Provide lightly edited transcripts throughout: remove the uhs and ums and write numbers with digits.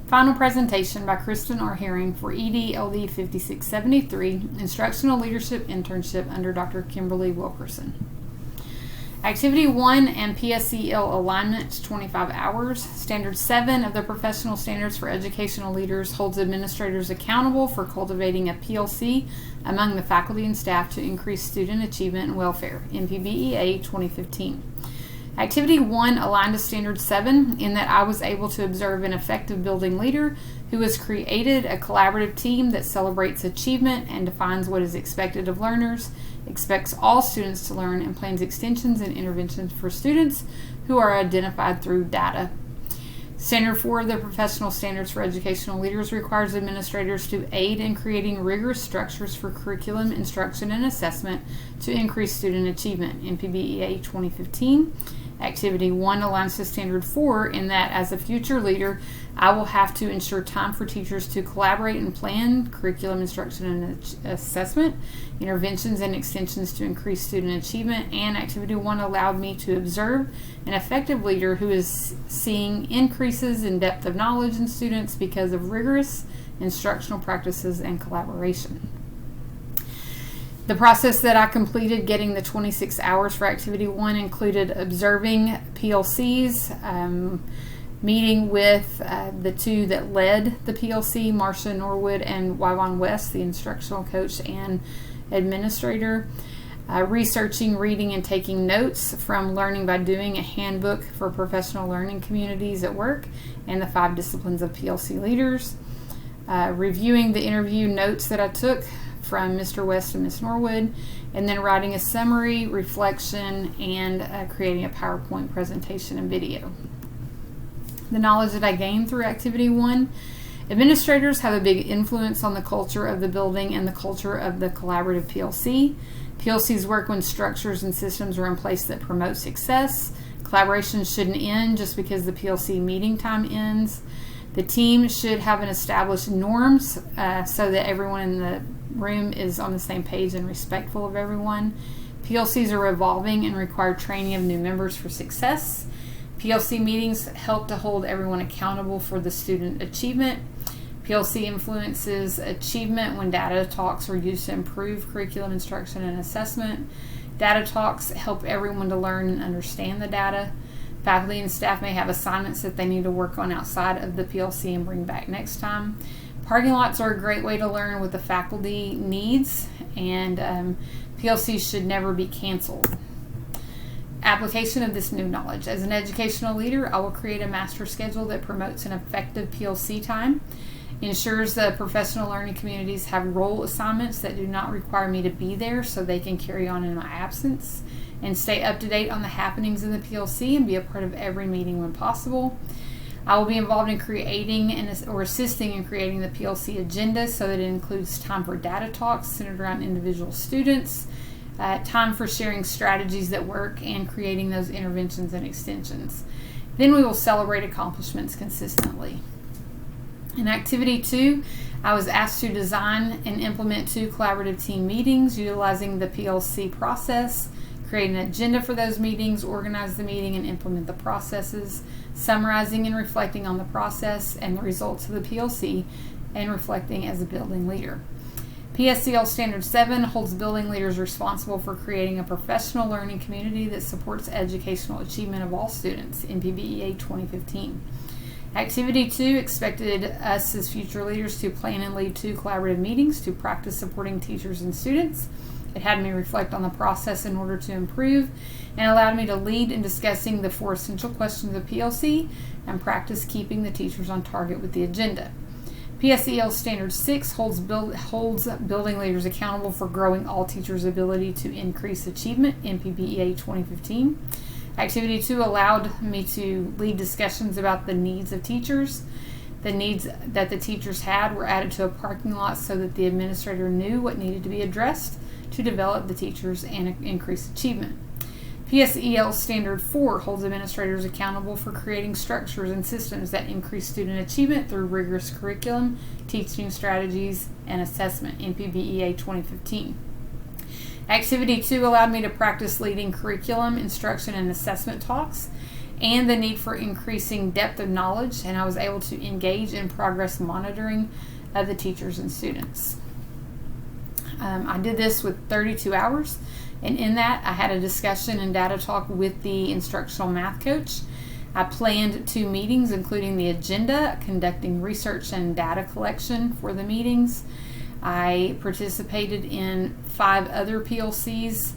Final presentation by Kristen R. Herring for ED-LD 5673, Instructional Leadership Internship under Dr. Kimberly Wilkerson. Activity 1 and PSEL alignment, 25 hours. Standard 7 of the Professional Standards for Educational Leaders holds administrators accountable for cultivating a PLC among the faculty and staff to increase student achievement and welfare, NPBEA 2015. Activity 1 aligned to Standard 7 in that I was able to observe an effective building leader who has created a collaborative team that celebrates achievement and defines what is expected of learners, expects all students to learn, and plans extensions and interventions for students who are identified through data. Standard 4 of the Professional Standards for Educational Leaders requires administrators to aid in creating rigorous structures for curriculum, instruction, and assessment to increase student achievement, NPBEA 2015. Activity 1 aligns to Standard 4 in that as a future leader, I will have to ensure time for teachers to collaborate and plan curriculum, instruction, and assessment, interventions and extensions to increase student achievement. And Activity 1 allowed me to observe an effective leader who is seeing increases in depth of knowledge in students because of rigorous instructional practices and collaboration. The process that I completed getting the 26 hours for Activity 1 included observing PLCs, meeting with the two that led the PLC, Marcia Norwood and Wyvon West, the instructional coach and administrator, researching, reading, and taking notes from Learning by Doing, a handbook for professional learning communities at work, and the 5 disciplines of PLC leaders, reviewing the interview notes that I took from Mr. West and Ms. Norwood, and then writing a summary, reflection, and creating a PowerPoint presentation and video. The knowledge that I gained through Activity 1: administrators have a big influence on the culture of the building and the culture of the collaborative PLC. PLCs work when structures and systems are in place that promote success. Collaboration shouldn't end just because the PLC meeting time ends. The team should have an established norms so that everyone in the room is on the same page and respectful of everyone. PLCs are evolving and require training of new members for success. PLC meetings help to hold everyone accountable for the student achievement. PLC influences achievement when data talks are used to improve curriculum, instruction, and assessment. Data talks help everyone to learn and understand the data. Faculty and staff may have assignments that they need to work on outside of the PLC and bring back next time. Parking lots are a great way to learn what the faculty needs, and PLCs should never be canceled. Application of this new knowledge. As an educational leader, I will create a master schedule that promotes an effective PLC time, ensures that professional learning communities have role assignments that do not require me to be there so they can carry on in my absence, and stay up to date on the happenings in the PLC and be a part of every meeting when possible. I will be involved in creating or assisting in creating the PLC agenda so that it includes time for data talks centered around individual students, time for sharing strategies that work, and creating those interventions and extensions. Then we will celebrate accomplishments consistently. In Activity 2, I was asked to design and implement 2 collaborative team meetings utilizing the PLC process, create an agenda for those meetings, organize the meeting, and implement the processes, summarizing and reflecting on the process and the results of the PLC, and reflecting as a building leader. PSEL Standard 7 holds building leaders responsible for creating a professional learning community that supports educational achievement of all students, NPBEA 2015. Activity 2 expected us as future leaders to plan and lead 2 collaborative meetings to practice supporting teachers and students. It had me reflect on the process in order to improve, and allowed me to lead in discussing the 4 essential questions of PLC and practice keeping the teachers on target with the agenda. PSEL Standard 6 holds building leaders accountable for growing all teachers' ability to increase achievement, NPBEA 2015. Activity 2 allowed me to lead discussions about the needs of teachers. The needs that the teachers had were added to a parking lot so that the administrator knew what needed to be addressed to develop the teachers and increase achievement. PSEL Standard 4 holds administrators accountable for creating structures and systems that increase student achievement through rigorous curriculum, teaching strategies, and assessment, NPBEA 2015. Activity 2 allowed me to practice leading curriculum, instruction, and assessment talks. and the need for increasing depth of knowledge, and I was able to engage in progress monitoring of the teachers and students. I did this with 32 hours, and in that I had a discussion and data talk with the instructional math coach. I planned 2 meetings, including the agenda, conducting research and data collection for the meetings. I participated in 5 other PLCs,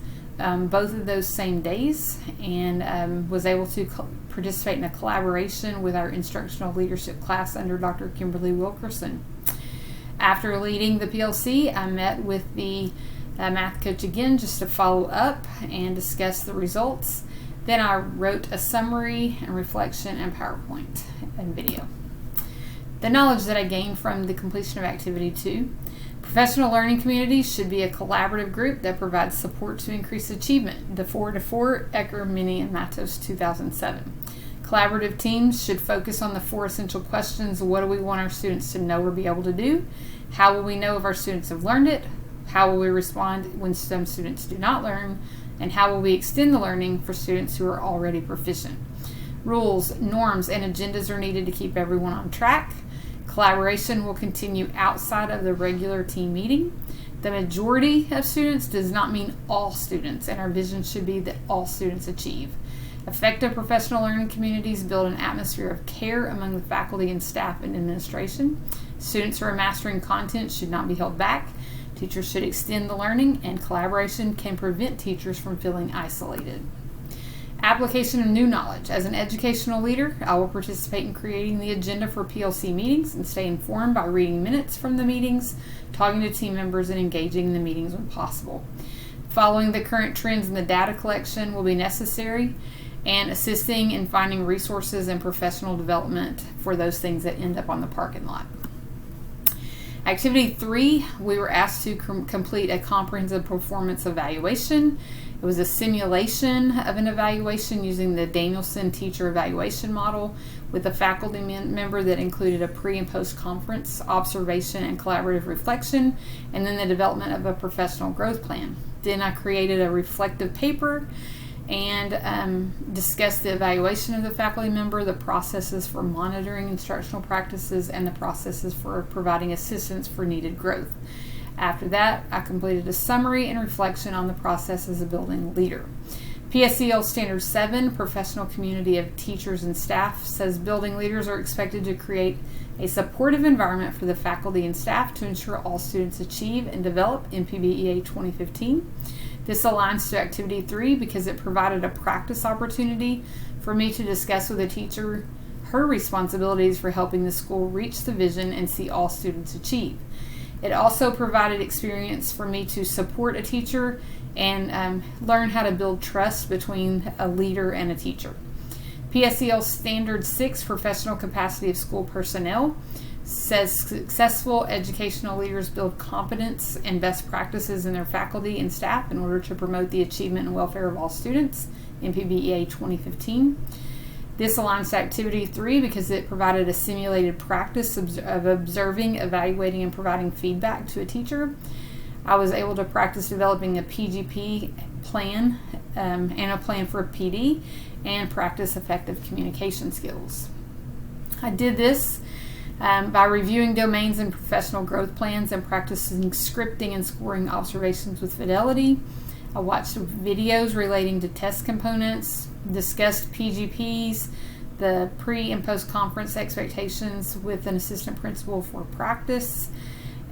both of those same days, and was able to participate in a collaboration with our instructional leadership class under Dr. Kimberly Wilkerson. After leading the PLC, I met with the math coach again just to follow up and discuss the results. Then I wrote a summary and reflection and PowerPoint and video. The knowledge that I gained from the completion of Activity 2. Professional learning communities should be a collaborative group that provides support to increase achievement. The 4-to-4, Ecker, Minnie, and Matos, 2007. Collaborative teams should focus on the 4 essential questions. What do we want our students to know or be able to do? How will we know if our students have learned it? How will we respond when some students do not learn? And how will we extend the learning for students who are already proficient? Rules, norms, and agendas are needed to keep everyone on track. Collaboration will continue outside of the regular team meeting. The majority of students does not mean all students, and our vision should be that all students achieve. Effective professional learning communities build an atmosphere of care among the faculty and staff and administration. Students who are mastering content should not be held back. Teachers should extend the learning, and collaboration can prevent teachers from feeling isolated. Application of new knowledge. As an educational leader, I will participate in creating the agenda for PLC meetings and stay informed by reading minutes from the meetings, talking to team members, and engaging in the meetings when possible. Following the current trends in the data collection will be necessary, and assisting in finding resources and professional development for those things that end up on the parking lot. Activity 3, we were asked to complete a comprehensive performance evaluation. It was a simulation of an evaluation using the Danielson teacher evaluation model with a faculty member that included a pre and post conference observation and collaborative reflection, and then the development of a professional growth plan. Then I created a reflective paper and discussed the evaluation of the faculty member, the processes for monitoring instructional practices, and the processes for providing assistance for needed growth. After that, I completed a summary and reflection on the processes of building a leader. PSEL Standard 7, Professional Community of Teachers and Staff, says building leaders are expected to create a supportive environment for the faculty and staff to ensure all students achieve and develop in PBEA 2015. This aligns to Activity 3 because it provided a practice opportunity for me to discuss with a teacher her responsibilities for helping the school reach the vision and see all students achieve. It also provided experience for me to support a teacher and learn how to build trust between a leader and a teacher. PSEL Standard 6, Professional Capacity of School Personnel, says successful educational leaders build competence and best practices in their faculty and staff in order to promote the achievement and welfare of all students in PBEA 2015. This aligns to Activity 3 because it provided a simulated practice of observing, evaluating, and providing feedback to a teacher. I was able to practice developing a PGP plan and a plan for a PD and practice effective communication skills. I did this by reviewing domains and professional growth plans and practicing scripting and scoring observations with fidelity. I watched videos relating to test components, discussed PGPs, the pre and post conference expectations with an assistant principal for practice.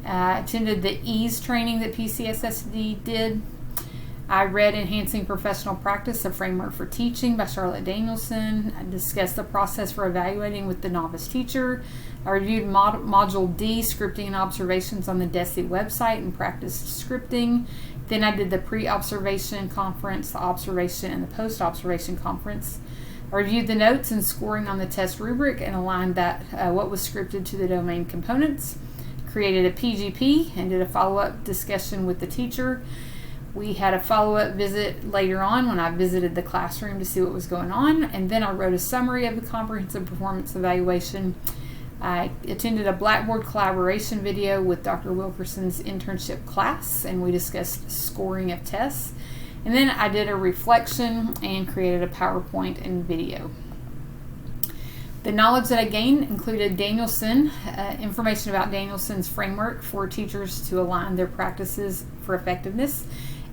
Attended the EASE training that PCSSD did. I read Enhancing Professional Practice, a Framework for Teaching by Charlotte Danielson. I discussed the process for evaluating with the novice teacher. I reviewed Module D, Scripting and Observations on the DESE website and practiced scripting. Then I did the pre-observation conference, the observation, and the post-observation conference. I reviewed the notes and scoring on the test rubric and aligned that what was scripted to the domain components. Created a PGP and did a follow-up discussion with the teacher. We had a follow-up visit later on when I visited the classroom to see what was going on, and then I wrote a summary of the comprehensive performance evaluation. I attended a Blackboard collaboration video with Dr. Wilkerson's internship class, and we discussed scoring of tests. And then I did a reflection and created a PowerPoint and video. The knowledge that I gained included Danielson, information about Danielson's framework for teachers to align their practices for effectiveness,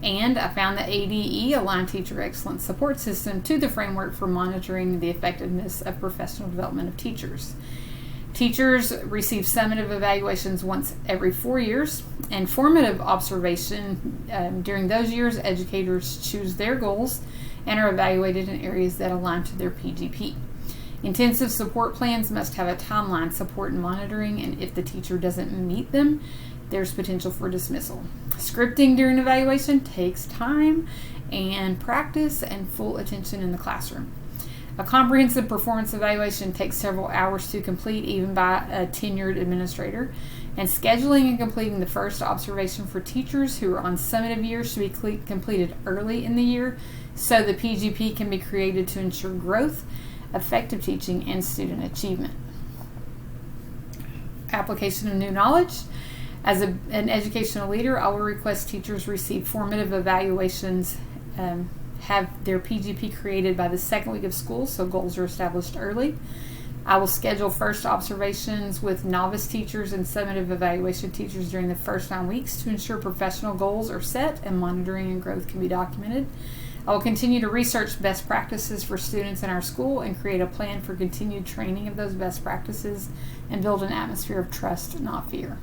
and I found the ADE, Aligned Teacher Excellence Support System, to the framework for monitoring the effectiveness of professional development of teachers. Teachers receive summative evaluations once every 4 years, and formative observation. During those years, educators choose their goals and are evaluated in areas that align to their PGP. Intensive support plans must have a timeline, support, and monitoring, and if the teacher doesn't meet them, there's potential for dismissal. Scripting during evaluation takes time and practice and full attention in the classroom. A comprehensive performance evaluation takes several hours to complete, even by a tenured administrator. And scheduling and completing the first observation for teachers who are on summative years should be completed early in the year so the PGP can be created to ensure growth, effective teaching, and student achievement. Application of new knowledge. As an educational leader, I will request teachers receive formative evaluations, have their PGP created by the second week of school, so goals are established early. I will schedule first observations with novice teachers and summative evaluation teachers during the first 9 weeks to ensure professional goals are set and monitoring and growth can be documented. I will continue to research best practices for students in our school and create a plan for continued training of those best practices and build an atmosphere of trust, not fear.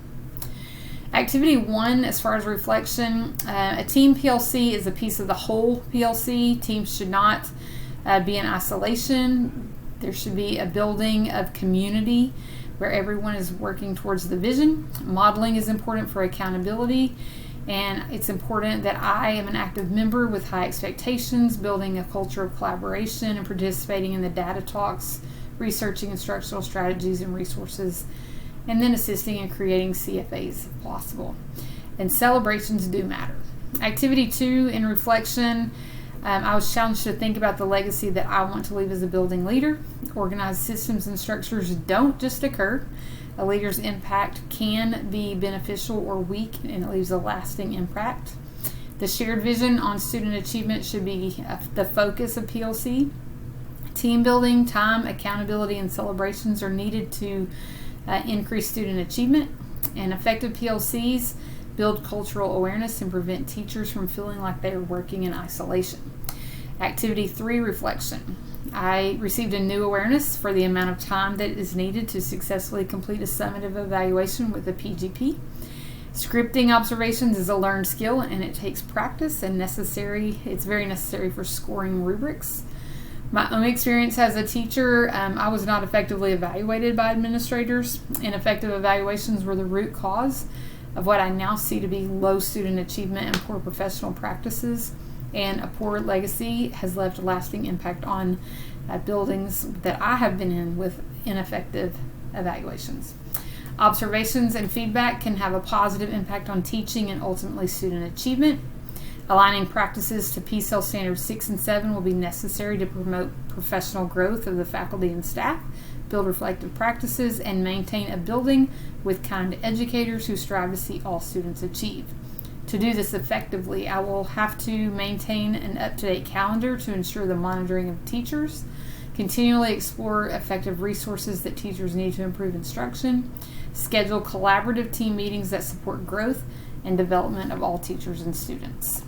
Activity 1, as far as reflection, a team PLC is a piece of the whole PLC. Teams should not be in isolation. There should be a building of community where everyone is working towards the vision. Modeling is important for accountability, and it's important that I am an active member with high expectations, building a culture of collaboration and participating in the data talks, researching instructional strategies and resources, and then assisting in creating CFAs if possible. And celebrations do matter. Activity 2, in reflection, I was challenged to think about the legacy that I want to leave as a building leader. Organized systems and structures don't just occur. A leader's impact can be beneficial or weak, and it leaves a lasting impact. The shared vision on student achievement should be the focus of PLC. Team building, time, accountability, and celebrations are needed to increase student achievement. And effective PLCs build cultural awareness and prevent teachers from feeling like they are working in isolation. Activity 3, reflection. I received a new awareness for the amount of time that is needed to successfully complete a summative evaluation with a PGP. Scripting observations is a learned skill, and it takes practice and it's very necessary for scoring rubrics. My own experience as a teacher, I was not effectively evaluated by administrators. Ineffective evaluations were the root cause of what I now see to be low student achievement and poor professional practices. And a poor legacy has left a lasting impact on buildings that I have been in with ineffective evaluations. Observations and feedback can have a positive impact on teaching and ultimately student achievement. Aligning practices to PSEL standards 6 and 7 will be necessary to promote professional growth of the faculty and staff, build reflective practices, and maintain a building with kind educators who strive to see all students achieve. To do this effectively, I will have to maintain an up-to-date calendar to ensure the monitoring of teachers, continually explore effective resources that teachers need to improve instruction, schedule collaborative team meetings that support growth and development of all teachers and students.